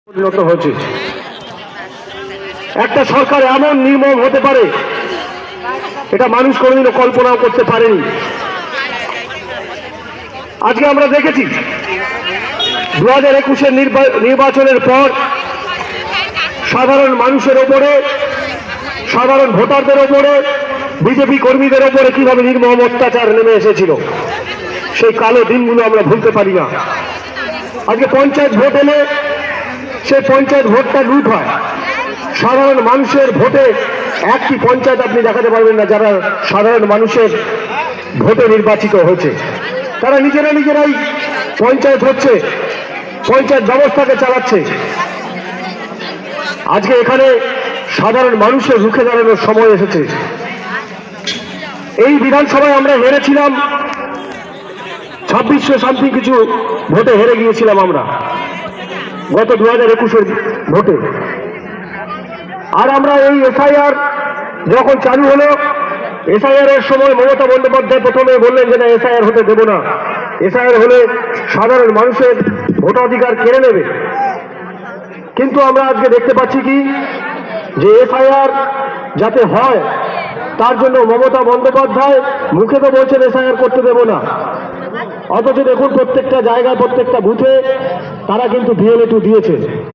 পরিণত হয়েছে। একটা সরকার এমন নির্মম হতে পারে এটা মানুষ কোনোদিনও কল্পনাও করতে পারেনি। আজকে আমরা দেখেছি 2021-এর নির্বাচনের পর সাধারণ মানুষের ওপরে, সাধারণ ভোটারদের ওপরে, বিজেপি কর্মীদের ওপরে কিভাবে নির্মম অত্যাচার নেমে এসেছিল। সেই কালো দিনগুলো আমরা ভুলতে পারি না। আজকে পঞ্চায়েত ভোট এলে সেই পঞ্চায়েত ভোটটা লুট হয়। সাধারণ মানুষের ভোটে একটি পঞ্চায়েত আপনি দেখাতে পারবেন না যারা সাধারণ মানুষের ভোটে নির্বাচিত হয়েছে। তারা নিজেরাই পঞ্চায়েত হচ্ছে, পঞ্চায়েত ব্যবস্থাকে চালাচ্ছে। আজকে এখানে সাধারণ মানুষের রুখে দাঁড়ানোর সময় এসেছে। এই বিধানসভায় আমরা হেরেছিলাম 2600 সামথিং কিছু ভোটে হেরে গিয়েছিলাম আমরা গত 2021-এর ভোটে। আর আমরা এই এসআইআর যখন চালু হলো, এসআইআর এর সময় মমতা বন্দ্যোপাধ্যায় প্রথমে বললেন যে না, এসআইআর হতে দেব না, এসআইআর হলে সাধারণ মানুষের ভোটাধিকার কেড়ে নেবে। কিন্তু আমরা আজকে দেখতে পাচ্ছি কি যে এসআইআর যাতে হয় তার জন্য মমতা বন্দ্যোপাধ্যায় মুখে তো বলছেন এসআইআর করতে দেব না, অথচ দেখুন প্রত্যেকটা জায়গায় প্রত্যেকটা বুথে তারা কিন্তু ডিএলএ2 দিয়েছে।